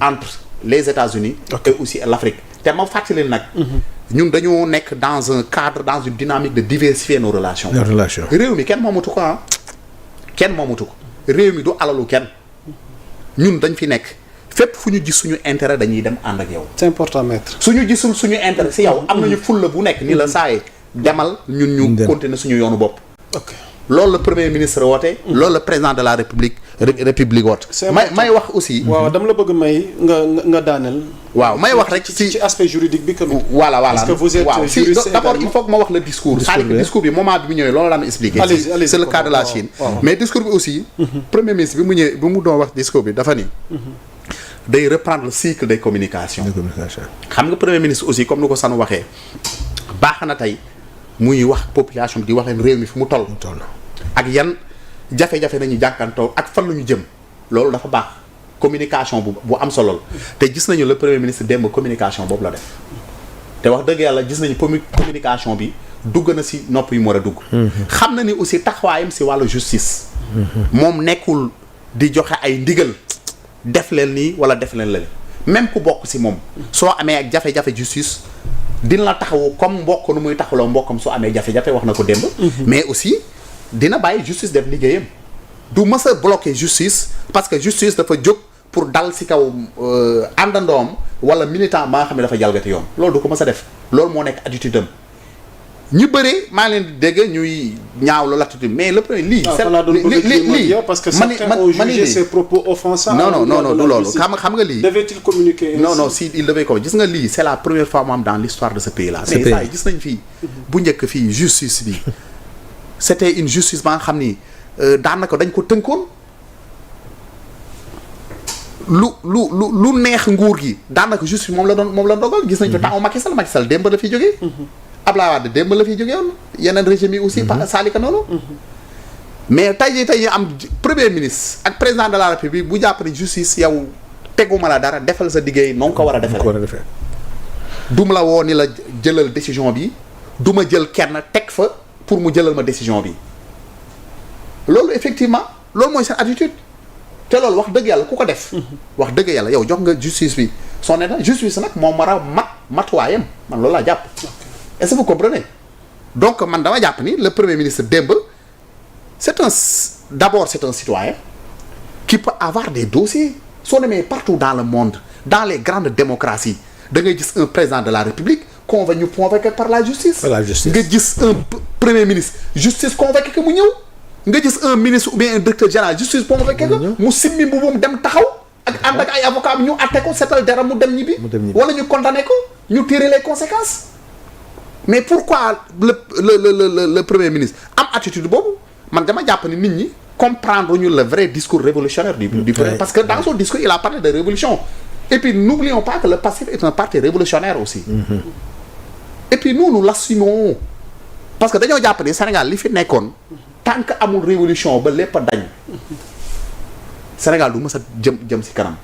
entre les États-Unis et aussi l'Afrique te ma fàttali nag ñun dañoo nekk dans un cadre dans une dynamique de diversifier nos relations réew mi kenn moomatu ko kenn moomatu ko réew mi du alalu kenn ñun dañ fi nekk fépp fu ñu gis suñu intérêt dañuy dem ànd ak yow. c'est important maître. suñu gisul suñu intérêt si yow am nañu fulla bu nekk ni la saaye demal ñun ñu continuer suñu yoonu bopp. ok loolu la premier ministre woote. loolu la président de la république woote. may wax aussi. waaw dama la bëgg may nga daaneel. waaw may wax rek ci aspect juridique bi. voilà parce que vous êtes juriste d'abord il faut que ma wax le discours. c'est-à-dire que discours bi moment bi mu ñëwee loolu la ma expliqué. c'est le cas de la Chine. mais discours bi aussi. premier ministre bi mu ñëwee bi mu doon wax discours bi dafa ni. day reprendre le cycle des communications. xam nga premier ministre aussi comme ni ko Sanu waxee baax na tey muy wax population bi di wax leen réew mi fi mu toll. ak yan jafe-jafe nañu jànkantoo ak fan la ñu jëm loolu dafa baax communication bu am solo la te gis nañu le premier ministre démb communication boobu la def te wax dëgg yàlla gis nañu communication bi dugg na si nopp yu mu war a dugg. xam na ni aussi taxawaayam si wàllu justice. moom nekkul di joxe ay ndigal. def leen nii wala def leen lële même ku bokk ci moom soo amee ak jafe-jafe justice dina la taxawu comme mbokk nu muy taxawloo mbokkam soo amee jafe-jafe wax na ko démb. mais aussi dina bàyyi justice def liggéeyam du mës a bloquer justice parce que justice dafa jóg pour dal ci kaw àndandoom wala militant ba nga xam ne dafa jalgati yoon loolu du ko mës a def loolu moo nekk attitude am ñu bëree maa ngi leen di dégg ñuy ñaaw loolu attitude mais le premier lii. lii parce que certains ont jugé ses propos offensants. non du loolu xam nga lii. devait-il communiquer ainsi? non si il devait ko gis nga lii c'est la première fois mu am dans l'histoire de ce pays là. mais saa yi gis nañ fii bu njëkk fii justice bi c'était une justice ba nga xam ni daanaka dañ ko tënkoon lu neex nguur gi daanaka justice moom la dogal gis nañ fi temps Macky Sall démb la fi jógee. Abdoulaye Wade démb la fi jógee woon yeneen régime yi aussi saalika noonu mais tey am premier ministre ak président de la république bu jàpp ne justice yow teguma la dara defal sa liggéey noonu ko war a defee duma la woo ni la jëlal décision bi du ma jël kenn teg fa pour mu jëlal ma décision bi loolu effectivement loolu mooy seen attitude te loolu wax dëgg yàlla ku ko def wax dëgg yàlla yow jox nga justice bi son état justice nag moom war a matuwaayam man loolu laa jàpp. est-ce que vous comprenez donc man dama jàpp ni le premier ministre démb c'est un citoyen qui peut avoir des dossiers soo demee partout dans le monde dans les grandes démocraties da ngay gis un président de la république convoqué par la justice nga gis un premier ministre justice convoqué que mu ñëw nga gis un ministre ou bien un directeur général justice convoqué que mu simmi mbubbam dem taxaw ak ànd ak ay avocat bi ñu àtte ko seetal dara mu dem ñibbi wala ñu condamné ko ñu tirer les conséquences. mais pourquoi le premier ministre am attitude boobu man dama jàpp ni nit ñi comprendre ñu le vrai discours révolutionnaire du premier parce que dans son discours il a parlé de révolution et puis n'oublions pas que le PASTEF est un parti révolutionnaire aussi et puis nous l'assumons parce que dañoo jàpp ni Sénégal li fi nekkoon tant que amul révolution ba lépp a dañ Sénégal du mës a jëm ci kanam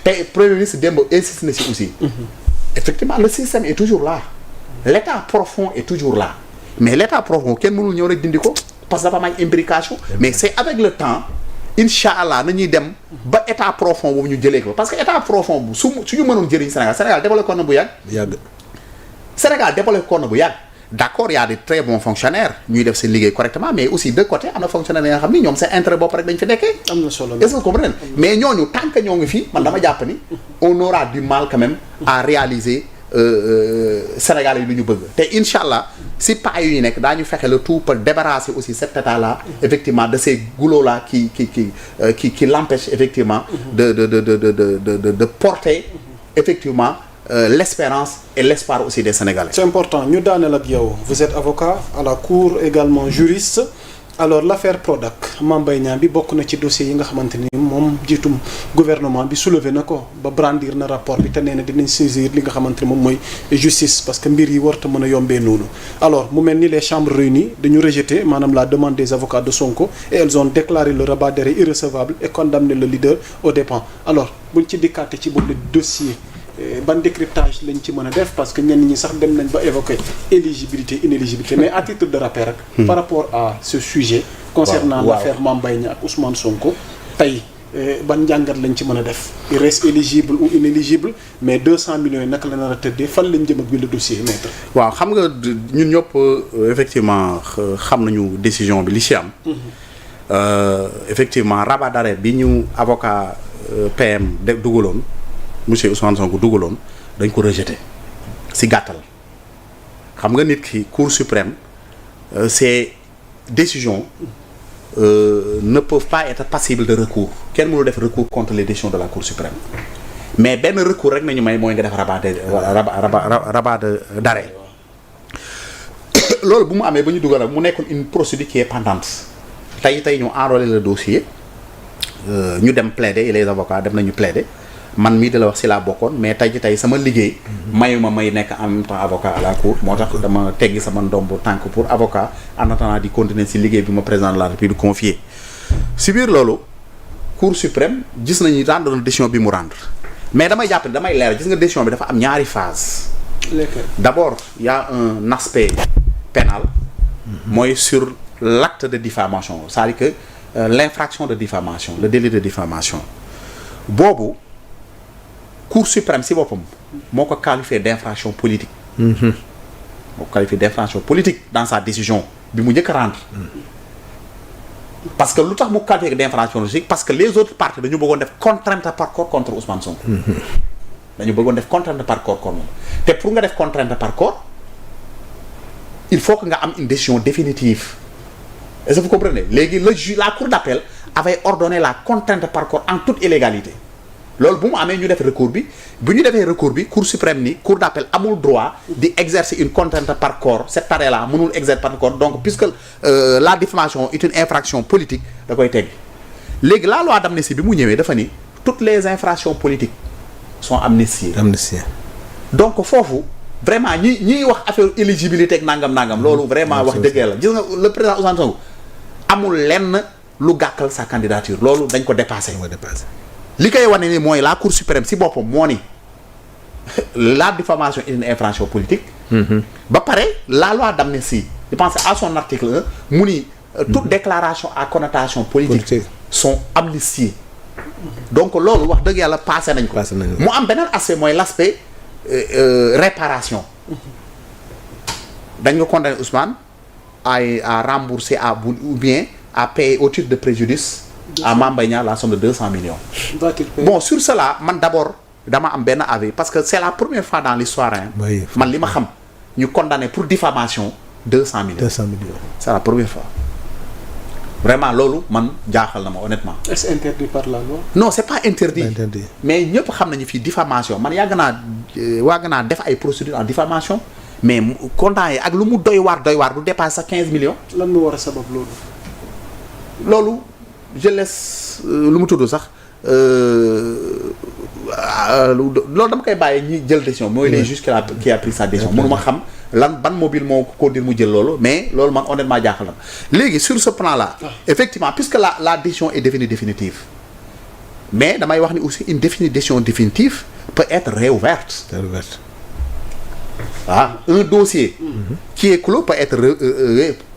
te premier ministre démb insiste na ci aussi effectivement le système est toujours là l'état profond est toujours là mais l'état profond kenn mënul ñëw rek dindi ko parce que dafa am ay imbrication mais c'est avec le temps incha allah nañuy dem ba état profond boobu ñu jëlee ko parce que état profond bu suñu mënoon jëriñ Sénégal développé ko na bu yàgg. Sénégal développé ko na bu yàgg d'accord y a des très bons fonctionnaires ñuy def seen liggéey correctement mais aussi de côté am na fonctionnaires yi nga xam ni ñoom seen intérêt bopp rek dañ fi nekkee. am na solo est-ce que vous comprenez mais ñooñu tant que ñoo ngi fi man dama jàpp ni on aura du mal quand même à réaliser. Sénégal yi lu ñu bëgg te incha allah si pas yu ñu nekk daañu fexe le tout pour débarrasser aussi cet état là effectivement de ces goulots là qui l'empêchent effectivement de porter effectivement l'espérance et l'espoir aussi des Sénégalais. C'est important ñu daaneel ak yow vous êtes avocat à la cour également juriste alors l'affaire Prodac Mame Mbaye Niang bi bokk na ci dossier yi nga xamante ni moom jiitum gouvernement bi soulevé na ko ba brandir na rapport bi te nee na dinañ saisir li nga xamante ni moom mooy justice parce que mbir yi warta mën a yombee noonu alors mu mel ni les chambres réunies dañu rejeter maanaam la demande des avocats de Sonko et elles ont déclaré le rabat d'arrêt irrecevable et condamné le leader aux dépens alors buñ ci dikkaate ci boobu dossier ban décryptage lañ ci mën a def parce que ñenn ñi sax dem nañ ba évoquer éligibilité inéligibilité mais à titre de rappel rek par rapport à ce sujet concernant l'affaire Mame Mbaye Niang ak Ousmane Sonko tey ban njàngat lañ ci mën a def il reste éligible ou inéligible mais 200 millions yi naka la nar a tëddee fan lañ jëm ak bi le dossier maître. waaw xam nga ñun ñëpp effectivement xam nañu décision bi li ci am. Effectivement rabat d'arrêt bi ñu avocat PM dugaloon monsieur Ousmane Sonko dugaloon dañ ko rejeté ci gàttal xam nga nit ki Cour suprême ces décisions ne peuvent pas être passibles de recours kenn mënul def recours contre les décisions de la Cour suprême mais benn recours rek nañu may mooy nga def rabat d'arrêt loolu bu mu amee ba ñu dugal mu nekkoon une procédure qui est pendante tey ñu enrôler le dossier ñu dem plaider et les avocats dem nañu plaider man mii de la wax si laa bokkoon mais tey sama liggéey mayuma may nekk en même temps avocat à la cour moo tax dama teggi sama ndombu tànk pour avocat en attendant di continuer si liggéey bi ma président de la République confié si biir loolu Cour suprême gis nañu rendre décision bi mu rendre mais damay jàpp ne damay leer gis nga décision bi dafa am ñaari phase d'abord il y a un aspect pénal mooy sur l'acte de diffamation c'est-à-dire que l'infraction de diffamation le délit de diffamation boobu Cour suprême si boppam moo ko qualifié d'infraction politique moo ko qualifié d'infraction politique dans sa décision bi mu njëkk a rendre parce que lu tax mu qualifié d'infraction politique parce que les autres parties dañu bëggoon def contrainte par corps contre Ousmane Sonko dañu bëggoon def contrainte par corps contre moom te pour nga def contrainte par corps il faut que nga am une décision définitive est-ce que vous comprenez léegi la cour d'appel avait ordonné la contrainte par corps en toute illégalité loolu bu mu amee ñu def recours bi bu ñu defee recours bi cour suprême ni cour d'appel amul droit di exercer une contrainte par corps cet arrêt là mënul exercer par corps donc puisque la diffamation est une infraction politique da koy teggi léegi la loi d'amnistie bi mu ñëwee dafa ni toutes les infractions politiques sont amnistiées donc foofu vraiment ñiy wax affaire éligibilité ak nangam loolu vraiment wax dëggee la gis nga le président Ousmane Sonko amul lenn lu gàkkal sa candidature loolu dañ ko dépassé li koy wane ni mooy la Cour suprême si boppam moo ni la diffamation est une infraction politique ba pare la loi d'amnistie je pense à son article 1 mu ni toute déclaration à connotation politique sont amnistiées donc loolu wax dëgg yàlla passé nañ ko mu am beneen aspect mooy l'aspect réparation dañ nga condamné Ousmane à rembourser ou bien à payer au titre de préjudice à Mame Mbaye Niang la somme de 200 millions. Bon sur cela man d'abord dama am benn avis parce que c'est la première fois dans l'histoire man li ma xam ñu condamné pour diffamation 200 millions. C'est la première fois vraiment loolu man jaaxal na ma honnêtement. Est-ce interdit par la loi? Non c'est pas interdit mais ñëpp xam nañu fii diffamation man yàgg naa def ay procédures en diffamation mais condamné ak lu mu doy waar du dépasse sax 15 millions. lan mu war a sabab loolu je laisse lu mu tudd sax loolu dama koy bàyyi ñi jël décision mooy les juges qui a pris sa décision mënuma xam ban mobile moo ko dire mu jël loolu mais loolu man honnêtement jaaxal na léegi sur ce plan là effectivement puisque la décision est devenue définitive mais damay wax ni aussi une décision définitive peut être réouverte un dossier qui est clos peut être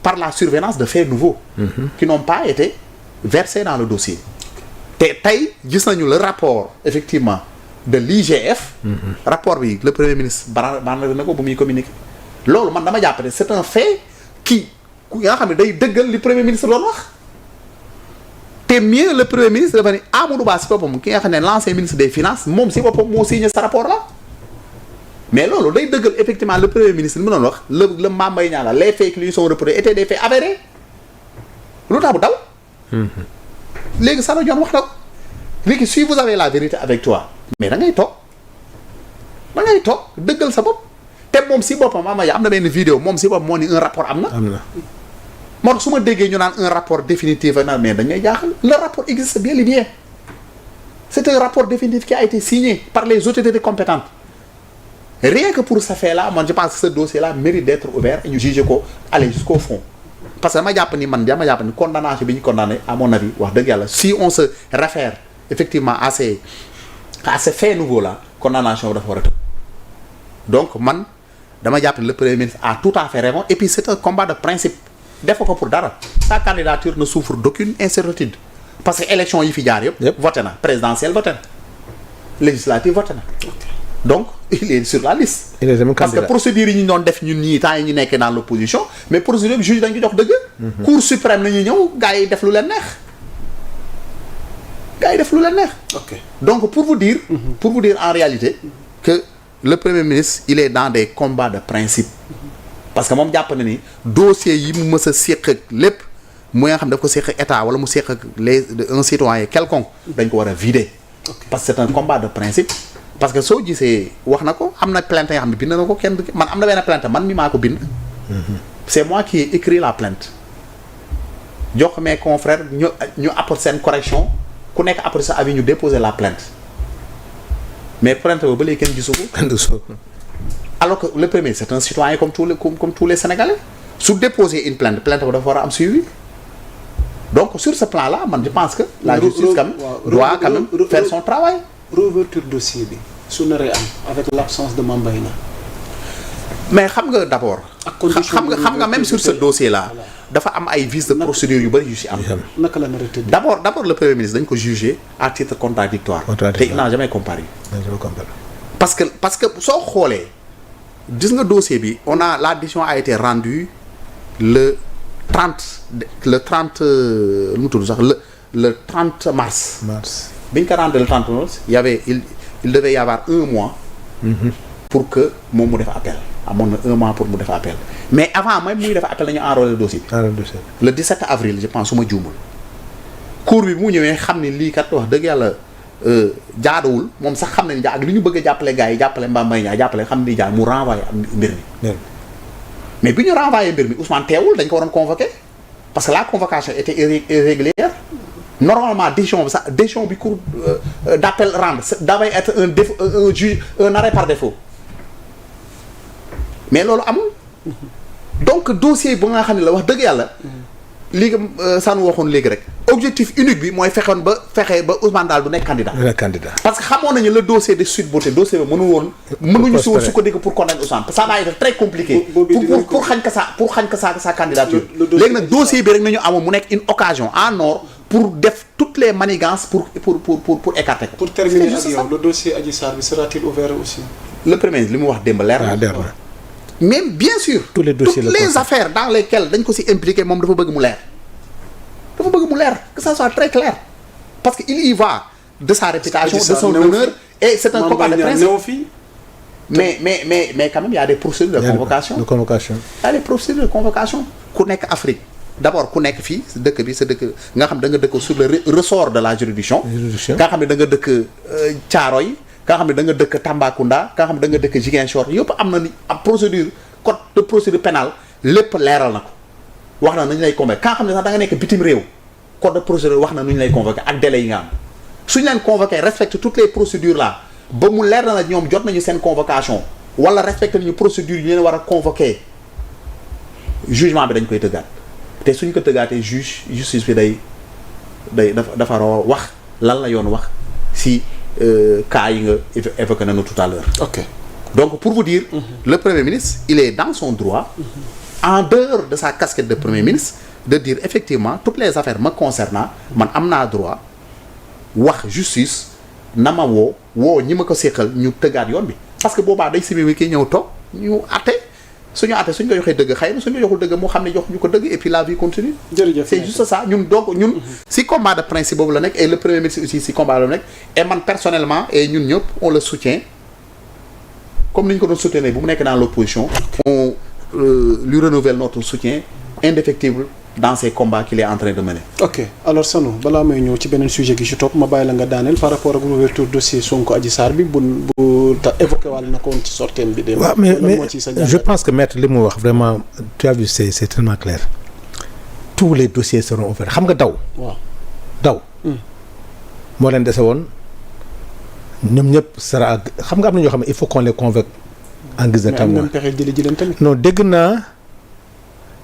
par la survenance de faits nouveaux qui n'ont pas été versés dans le dossier te tey gis nañu le rapport effectivement de l'IGF rapport bi le premier ministre banal na ko bu muy communiquer loolu man dama jàpp ne c'est un fait qui nga xam ne day dëggal li premier ministre doon wax te mieux le premier ministre dafa ne Amadou Ba si boppam ki nga xam ne l'ancien ministre des finances moom si boppam moo signé ce rapport là mais loolu day dëggal effectivement le premier ministre mu doon wax le Mame Mbaye Niang les faits qui lui sont reprochés étaient des faits avérés lu tax bu daw léegi Sara Dione wax na ko léegi si vous avez la vérité avec toi mais da ngay toog dëggal sa bopp te moom si boppam am na benn vidéo moom si boppam moo ni un rapport am na moo tax su ma déggee ñu naan un rapport définitif ak naan mais dañuy jaaxal le rapport existe bien et bien c'est un rapport définitif qui a été signé par les autorités compétentes rien que pour ce fait là man je pense que ce dossier là mérite d'être ouvert et ñu juger ko aller jusqu'au fond parce que dama jàpp ni condamnation bi ñu condamné à mon avis wax dëgg yàlla si on se réfère effectivement à ces faits nouveaux là condamnation dafa war a tëb donc man dama jàpp ni le premier ministre a tout à fait raison et puis c'est un combat de principe def ko pour dara sa candidature ne souffre d'aucune incertitude parce que élection yi fi jaar yëpp voté na présidentielle voté na législative voté na donc il est sur la liste parce que procédure yi ñu doon def ñun ñii temps yi ñu nekkee dans l'opposition mais procédure bi juge dañ ko jox dëgg cour suprême la ñuy ñëw gars yi def lu leen neex donc pour vous dire en réalité que le premier ministre il est dans des combats de principe parce que moom jàpp na ni dossier yi mu mës a séq ak lépp mu nga xam daf ko séq ak état wala mu séq ak un citoyen quelconque dañ ko war a vider parce que c'est un combat de principe parce que soo gisee wax na ko am na plainte yoo xam ne bind na ko kenn man am na benn plainte man mi maa ko bind c'est moi qui ai écrit la plainte jox mes confrères ñu apporter seen correction ku nekk après sa avis ñu déposer la plainte mais plainte ba léegi kenn gisu ko alors que le premier c'est un citoyen comme tous les Sénégalais su déposer une plainte ba dafa war a am suivi donc sur ce plan là man je pense que la justice quand même doit quand même faire son travail. Réouverture dossier bi su naree am avec l'absence de Mame Mbaye Niang mais xam nga d'abord xam nga même sur ce dossier là dafa am ay vices de procédure yu bëri yu ci am. naka la nar a tëdd d'abord le premier ministre dañ ko jugé à titre contradictoire te il n'a jamais comparé parce que soo xoolee gis nga dossier bi la décision a été rendue le 30 lu mu tudd sax le 30 mars bi ñu ko rendre le 30 mars il devait y avoir un mois pour que moom mu def appel amoon na un mois pour mu def appel mais avant même muy def appel nañu enrôler le dossier bi le 17 avril je pense su ma juumul cour bi mu ñëwee xam ni lii kat wax dëgg yàlla jaaduwul moom sax xam nañ ak li ñu bëgg a jàppale gars yi jàppale Mame Mbaye Niang jàppale xam ni jaay mu renvoyé mbir mi mais bi ñu renvoyé mbir mi Ousmane teewul dañ ko waroon convoquer parce que la convocation était irrégulière normalement décision bi cour d'appel rendre devait être un juge un arrêt par défaut mais loolu amul donc dossier bu nga xam ne la wax dëgg yàlla léegi sànnu waxoon léegi rek objectif unique bi mooy fexe ba Ousmane daal du nekk candidat parce que xamoon nañu le dossier de Sweet Beauté dossier bi mënuñu si woon sukkandiku pour connaître Ousmane ça va être très compliqué pour xañ ko sa candidature léegi nag dossier bi rek nañu amoon mu nekk une occasion en or pour def toutes les manigances pour écarter ko. Pour terminer ak yow le dossier Adji Sarr bi sera-t-il ouvert aussi. Le premier li mu wax démb leer na. mais bien sûr. tous les dossiers toutes les affaires dans lesquelles dañ ko ci impliqué moom dafa bëgg mu leer. que ça soit très clair parce que il y va de sa réputation de son honneur et c'est un combat de principe. mais quand même il y a des procédures de convocation. Il y a des procédures de convocation ku nekk Afrique. D'abord ku nekk fii dëkk bi sa dëkk nga xam da nga dëkk sur le ressort de la juridiction nga xam ne da nga dëkk Thiaroye nga xam ne da nga dëkk Tambacounda nga xam ne da nga dëkk Ziguinchor yëpp am na ni am procédure code de procédure pénale lépp leeral na ko wax na nañu lay convoqué ka nga xam ne sax da nga nekk bitim réew code de procédure wax na nu ñu lay convoqué ak délai yi nga am suñu leen convoqué respecte toutes les procédures là ba mu leer na la ñoom jot nañu seen convocation wala respecté nañu procédure yi leen war a convoqué jugement bi dañ koy tëggaat te suñ ko tëggaatee justice bi day dafa wax lan la yoon wax si cas yi nga évoqué nañu tout à l'heure. Ok. Donc pour vous dire, le Premier ministre, il est dans son droit, en dehors de sa casquette de Premier ministre, de dire effectivement toutes les affaires me concernant man am naa droit wax justice na ma woo ñi ma ko seqal ñu tëggaat yoon bi parce que boobaa day simi kii ñëw toog ñu àtte suñu ko joxee dëgg xëy na suñu ko joxul dëgg moo xam ne jox ñu ko dëgg et puis la vie continue. jërëjëf c'est juste ça ñun si combat de principe boobu la nekk et le Premier ministre aussi si combat la nekk et man personnellement et ñun ñëpp on le soutient comme ni ñu ko doon soutenir bu mu nekk dans l'opposition on lui renouvelle notre soutien indéfectible dans ces combats qu'il est en train de mener. Ok alors Sanu balaa may ñëw ci beneen sujet gi ci topp ma bàyyi la nga daaneel par rapport ak l'ouverture dossier Sonko Adji Sarr bi bu ta évoqué wàll na ko woon ci sorteem bi. waaw mais je pense que maître li mu wax vraiment tu as vu c'est tellement clair tous les dossiers seront ouverts xam nga daw moo leen dese woon ñoom ñëpp sera xam nga am na ñoo xam ne il faut qu'on les convoque en guise de témoin. mais pexe jëli ji leen tamit. non dégg naa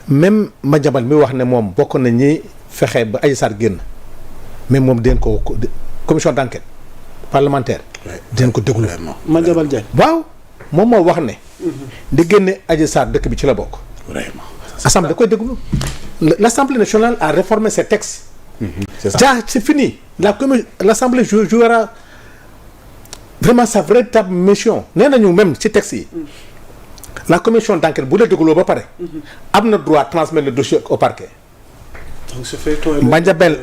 même Madiambal mi wax ne moom bokk na ñi fexe ba Adji Sarr génn mais moom dinañ ko commission d'enquête parlementaire. dinañ ko déglu. Madiambal Diagne. waaw moom moo wax ne. di génne Adji Sarr dëkk bi ci la bokk. vraiment. assemblée da koy déglu. l'Assemblée nationale a réformé ses textes c'est ça. Déjà c'est fini l'Assemblée jouera vraiment sa véritable mission nee nañu même ci texte yi. La commission d'enquête bu la dégloo ba pare. am na droit transmettre le dossier au parquet. donc ce fait